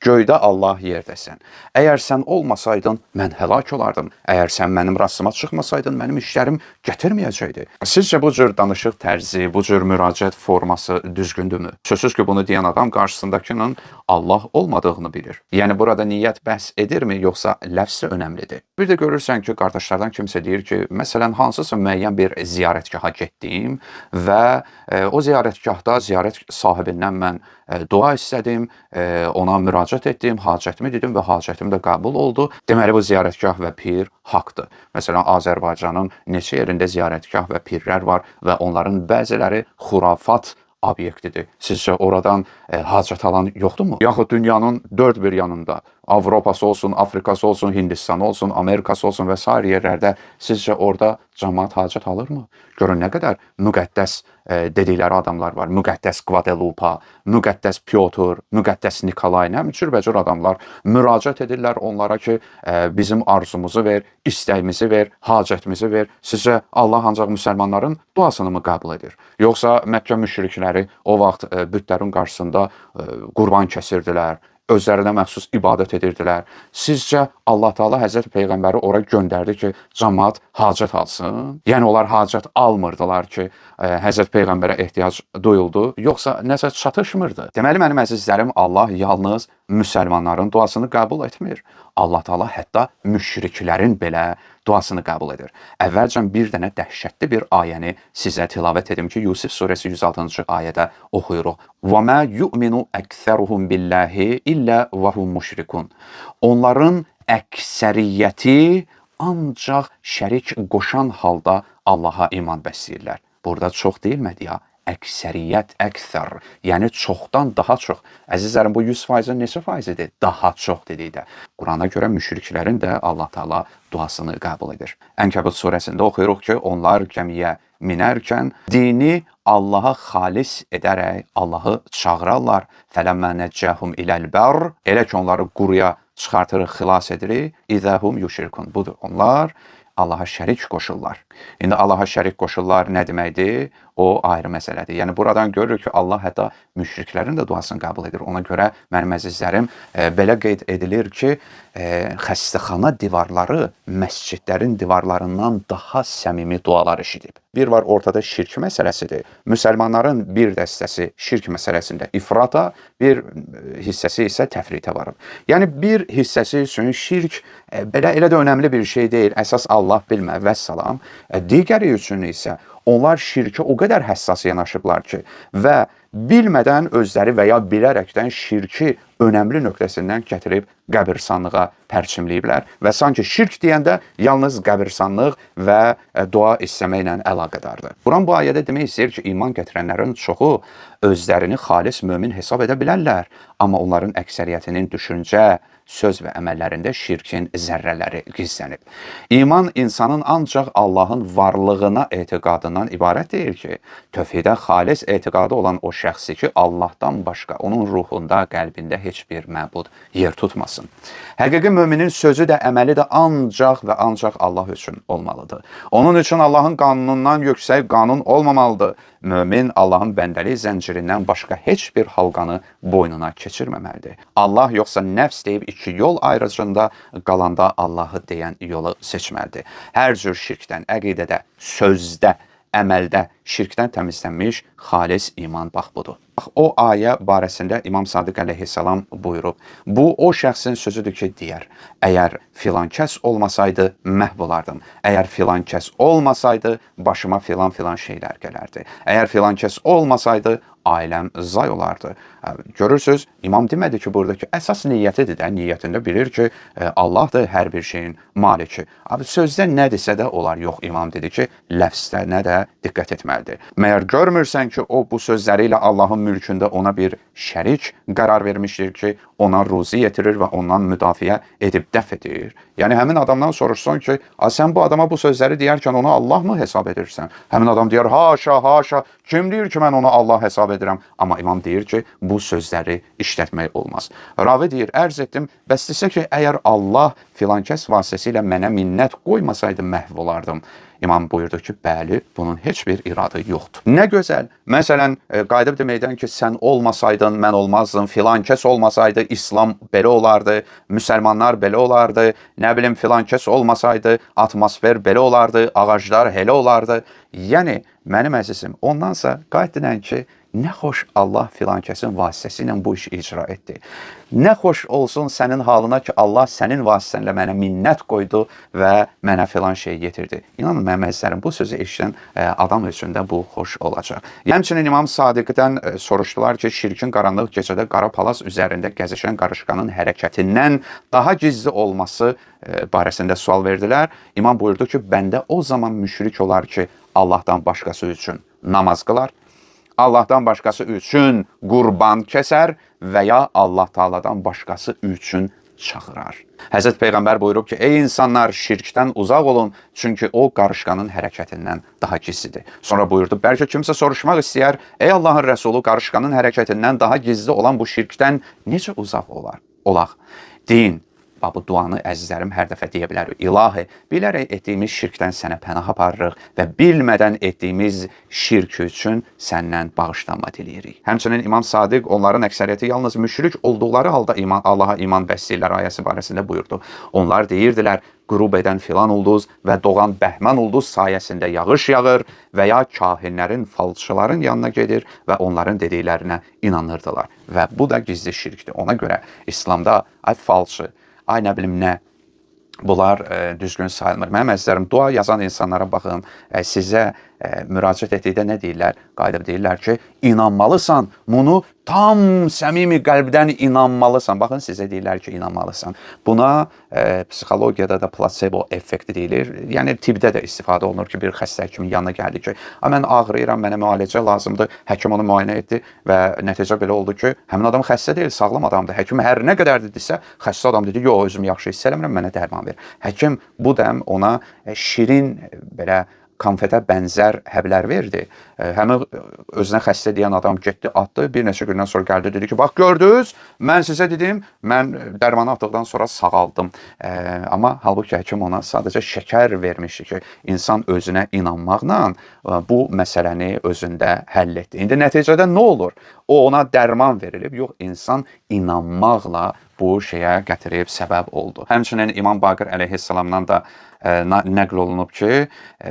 Göydə Allah, yerdəsən. Əgər sən olmasaydın, mən həlak olardım. Əgər sən mənim rastıma çıxmasaydın, mənim işlərim gətirməyəcəkdi. Sizcə bu cür danışıq tərzi, bu cür müraciət forması düzgündürmü? Sözsüz ki, bunu deyən adam qarşısındakının Allah olmadığını bilir. Yəni burada niyyət bəhs edirmi, yoxsa ləfz önəmlidir? Bir də görürsən ki, qardaşlardan kimsə deyir ki, məsələn, hansısa müəyyən bir ziyarətgaha getdim və o ziyarətgahda ziyarət sahibindən mən dua istədim, ona müraciət etdim, hacətimi dedim və hacətim də qəbul oldu. Deməli, bu ziyarətgah və pir haqdır. Məsələn, Azərbaycanın neçə yerində ziyarətgah və pirlər var və onların bəziləri xurafat obyektidir. Sizcə oradan hacət alan yoxdurmu? Yaxud dünyanın dörd bir yanında, Avropası olsun, Afrikası olsun, Hindistanı olsun, Amerikası olsun və s. yerlərdə sizcə orada cəmaət hacət alırmı? Görün nə qədər müqəddəs dedikləri adamlar var. Müqəddəs Guadalupe, müqəddəs Pyotr, müqəddəs Nikolay, nə cürbəcür adamlar müraciət edirlər onlara ki, bizim arzumuzu ver, istəyimizi ver, hacətimizi ver. Sizcə Allah ancaq müsəlmanların duasını mı qəbul edir? Yoxsa Məkkə müşrikləri o vaxt bütlərin qarşısında qurban kəsirdilər, özlərinə məxsus ibadət edirdilər. Sizcə Allah Teala Həzrət Peyğəmbəri ora göndərdi ki, cəmaət hacət alsın? Yəni onlar hacət almırdılar ki, Həzrət Peyğəmbərə ehtiyac duyuldu, yoxsa nəsə çatışmırdı? Deməli, mənim əzizlərim, Allah yalnız müsəlmanların duasını qəbul etmir. Allah Teala hətta müşriklərin belə duasını qəbul edir. Əvvəlcən bir dənə dəhşətli bir ayəni sizə tilavət edim ki, Yusif surəsi 106-cı ayədə oxuyuruq. وَمَا يُؤْمِنُ أَكْثَرُهُمْ بِاللَّهِ إِلَّا وَهُمْ مُشْرِكُونَ. Onların əksəriyyəti ancaq şərik qoşan halda Allaha iman bəsləyirlər. Burada çox deyilmədi ya. Əksəriyyət, əksər, yəni çoxdan daha çox. Əzizlərim, bu 100%-in neçə faizidir? Daha çox dedikdə. Qurana görə müşriklərin də Allah Teala duasını qəbul edir. Ənkəbut surəsində oxuyuruq ki, onlar gəmiyə minərkən dini Allaha xalis edərək Allahı çağırarlar. Fələmmə nəccəhum iləl-bər. Elə ki, onları quruya çıxartırıq, xilas edirik. İzəhum yuşirkun. Budur, onlar Allaha şərik qoşurlar. İndi Allaha şərik qoşurlar nə deməkdir? O ayrı məsələdir. Yəni buradan görürük ki, Allah hətta müşriklərin də duasını qəbul edir. Ona görə mənim əzizlərim, belə qeyd edilir ki, xəstəxana divarları məscidlərin divarlarından daha səmimi dualar eşidib. Bir var ortada şirk məsələsidir. Müsəlmanların bir dəstəsi şirk məsələsində ifrata, bir hissəsi isə təfritə varıb. Yəni bir hissəsi üçün şirk elə də önəmli bir şey deyil. Əsas Allah bilmə və salam. Digəri üçün isə onlar şirkə o qədər həssas yanaşıblar ki və bilmədən özləri və ya bilərəkdən şirki önəmli nöqtəsindən gətirib qəbirstanlığa pərçimləyiblər və sanki şirk deyəndə yalnız qəbirstanlıq və dua istəməklə əlaqədardır. Quran bu ayədə demək istəyir ki, iman gətirənlərin çoxu özlərini xalis mömin hesab edə bilərlər, amma onların əksəriyyətinin düşüncə, söz və əməllərində şirkin zərrələri gizlənib. İman insanın ancaq Allahın varlığına etiqadından ibarət deyil ki, tövhidə xalis etiqadı olan o şəxsi ki, Allahdan başqa onun ruhunda, qəlbində heç bir məbud yer tutmasın. Həqiqi müminin sözü də, əməli də ancaq və ancaq Allah üçün olmalıdır. Onun üçün Allahın qanunundan yüksək qanun olmamalıdır. Mömin Allahın bəndəlik zəncirindən başqa heç bir halqanı boynuna keçirməməlidir. Allah yoxsa nəfs deyib iki yol ayrıcında qalanda Allahı deyən yolu seçməlidir. Hər cür şirkdən, əqidədə, sözdə, əməldə şirkdən təmizlənmiş xalis iman bax budur. O ayə barəsində İmam Sadiq əleyhissalam buyurub, bu o şəxsin sözüdür ki, deyər, əgər filan kəs olmasaydı, məhv olardım. Əgər filan kəs olmasaydı, başıma filan şeylər gələrdi. Əgər filan kəs olmasaydı, ailəm zay olardı. Görürsünüz, imam demədi ki, buradakı əsas niyyətidir də, niyyətində bilir ki, Allahdır hər bir şeyin maliki. Sözdə nə desə də olar, yox, imam dedi ki, ləfzlərinə də diqqət etməlidir. Məyər görmürsən ki, o bu sözləri ilə Allahın mülkündə ona bir şərik qərar vermişdir ki, ona ruzi yetirir və ondan müdafiə edib dəf edir. Yəni, həmin adamdan soruşsun ki, sən bu adama bu sözləri deyərkən onu Allah mı hesab edirsən? Həmin adam deyər, haşa, haşa, kim deyir ki, mən onu Allah hesab hesab edirəm. Amma imam deyir ki, bu sözləri işlətmək olmaz. Ravi deyir, ərz etdim, bəs desə ki, əgər Allah filan kəs vasitəsilə mənə minnət qoymasaydı məhv olardım. İmam buyurdu ki, bəli, bunun heç bir iradı yoxdur. Nə gözəl. Məsələn, qayıdıb deməkdən ki, sən olmasaydın, mən olmazdım, filan kəs olmasaydı, İslam belə olardı, müsəlmanlar belə olardı, nə bilim, filan kəs olmasaydı, atmosfer belə olardı, ağaclar elə olardı. Yəni, mənim əzizim, ondansa qayıt denən ki, nə xoş Allah filan kəsin vasitəsilə bu işi icra etdi. Nə xoş olsun sənin halına ki, Allah sənin vasitənlə mənə minnət qoydu və mənə filan şey yetirdi. İnanın, mənim əzizlərim, bu sözü eşidən adam üçün də bu xoş olacaq. Həmçinin İmam Sadiqdən soruşdular ki, şirkin qaranlıq gecədə qara palaz üzərində gəzişən qarışqanın hərəkətindən daha gizli olması barəsində sual verdilər. İmam buyurdu ki, bəndə o zaman müşrik olar ki, Allahdan başqası üçün namaz qılar, Allahdan başqası üçün qurban kəsər və ya Allah Taala'dan başqası üçün çağırar. Həzrət Peyğəmbər buyurub ki, ey insanlar, şirkdən uzaq olun, çünki o qarışqanın hərəkətindən daha gizlidir. Sonra buyurdu, bəlkə kimsə soruşmaq istəyər, ey Allahın Rəsulu, qarışqanın hərəkətindən daha gizli olan bu şirkdən necə uzaq olaq? Deyin. Bu duanı əzizlərim hər dəfə deyə bilərik. İlahi, bilərək etdiyimiz şirkdən sənə pənah aparırıq və bilmədən etdiyimiz şirk üçün səndən bağışlanma diləyirik. Həmçinin İmam Sadiq onların əksəriyyəti yalnız müşrik olduqları halda Allaha iman bəsləyirlər ayəsi barəsində buyurdu. Onlar deyirdilər, qürub edən filan ulduz və doğan bəhmən ulduz sayəsində yağış yağır və ya kahinlərin, falçıların yanına gedir və onların dediklərinə inanırdılar. Və bu da gizli şirkdir. Ona görə İslamda falçı, ay nə bilim nə, bunlar düzgün sayılmır. Mənim əzizlərim, dua yazan insanlara baxın, sizə müraciət etdikdə nə deyirlər? Qayıdıb deyirlər ki, inanmalısan, bunu tam səmimi qəlbdən inanmalısan. Baxın, sizə deyirlər ki, inanmalısan. Buna psixologiyada da plasebo effekti deyilir. Yəni, tibbdə də istifadə olunur ki, bir xəstə həkimin yanına gəldi ki, mən ağrıyıram, mənə müalicə lazımdır. Həkim onu müayinə etdi və nəticə belə oldu ki, həmin adam xəstə deyil, sağlam adamdır. Həkim hər nə qədər dedirsə, xəstə adam dedi, yox, özüm yaxşı hiss eləmirəm, mənə dərman ver. Həkim bu dəm ona şirin, belə, konfetə bənzər həblər verdi. Həmin özünə xəstə deyən adam getdi, atdı. Bir neçə gündən sonra gəldi, dedi ki, bax gördünüz, mən sizə dedim, mən dərmanı atdıqdan sonra sağaldım. Amma halbuki həkim ona sadəcə şəkər vermişdi ki, insan özünə inanmaqla bu məsələni özündə həll etdi. İndi nəticədə nə olur? O ona dərman verilib, yox, insan inanmaqla bu şeyə gətirib səbəb oldu. Həmçinin İmam Baqir əleyhissalamdan da nəql olunub ki,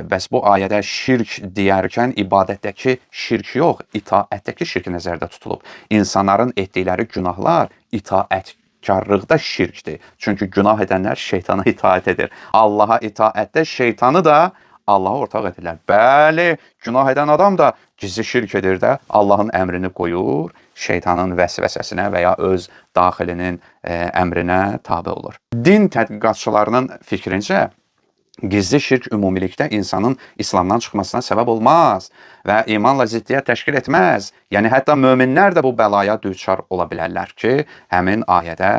bəs bu ayədə şirk deyərkən ibadətdəki şirk yox, itaətdəki şirk nəzərdə tutulub. İnsanların etdikləri günahlar itaətkarlıqda şirkdir. Çünki günah edənlər şeytana itaət edir. Allaha itaətdə şeytanı da Allaha ortaq edirlər. Bəli, günah edən adam da gizli şirk edir də, Allahın əmrini qoyur, şeytanın vəsvəsəsinə və ya öz daxilinin əmrinə tabe olur. Din tədqiqatçılarının fikrincə, gizli şirk ümumilikdə insanın İslamdan çıxmasına səbəb olmaz və imanla ziddiyyət təşkil etməz. Yəni, hətta möminlər də bu bəlaya düçar ola bilərlər ki, həmin ayədə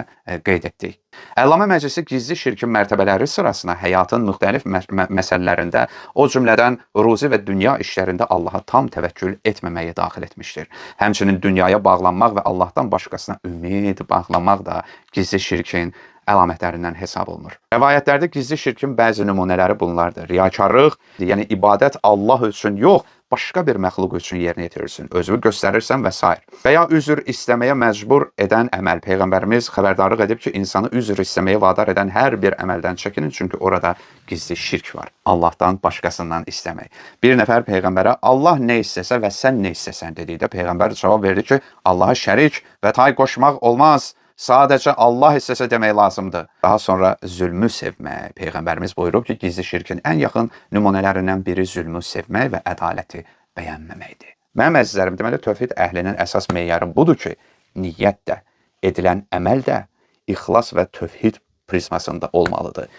qeyd etdik. Əllamə Məclisi gizli şirkin mərtəbələri sırasına həyatın müxtəlif məsələlərində, o cümlədən ruzi və dünya işlərində Allaha tam təvəkkül etməməyi daxil etmişdir. Həmçinin dünyaya bağlanmaq və Allahdan başqasına ümid bağlamaq da gizli şirkin əlamətlərindən hesab olunur. Rəvayətlərdə gizli şirkin bəzi nümunələri bunlardır. Riyakarlıq, yəni ibadət Allah üçün yox, başqa bir məxluq üçün yerinə yetirirsin, özünü göstərirsən və s. Və ya üzr istəməyə məcbur edən əməl. Peyğəmbərimiz xəbərdarlıq edib ki, insanı üzr istəməyə vadar edən hər bir əməldən çəkinin, çünki orada gizli şirk var. Allahdan başqasından istəmək. Bir nəfər Peyğəmbərə Allah nə istəsə və sən nə istəsən dedikdə Peyğəmbər cavab verdi ki, Allaha şərik və tay qoşmaq olmaz. Sadəcə Allah istəsə demək lazımdır. Daha sonra zülmü sevmək. Peyğəmbərimiz buyurub ki, gizli şirkin ən yaxın nümunələrindən biri zülmü sevmək və ədaləti bəyənməməkdir. Mənim əzizlərim, deməli, tövhid əhlinin əsas meyarı budur ki, niyyət də, edilən əməl də ixlas və tövhid prizmasında olmalıdır.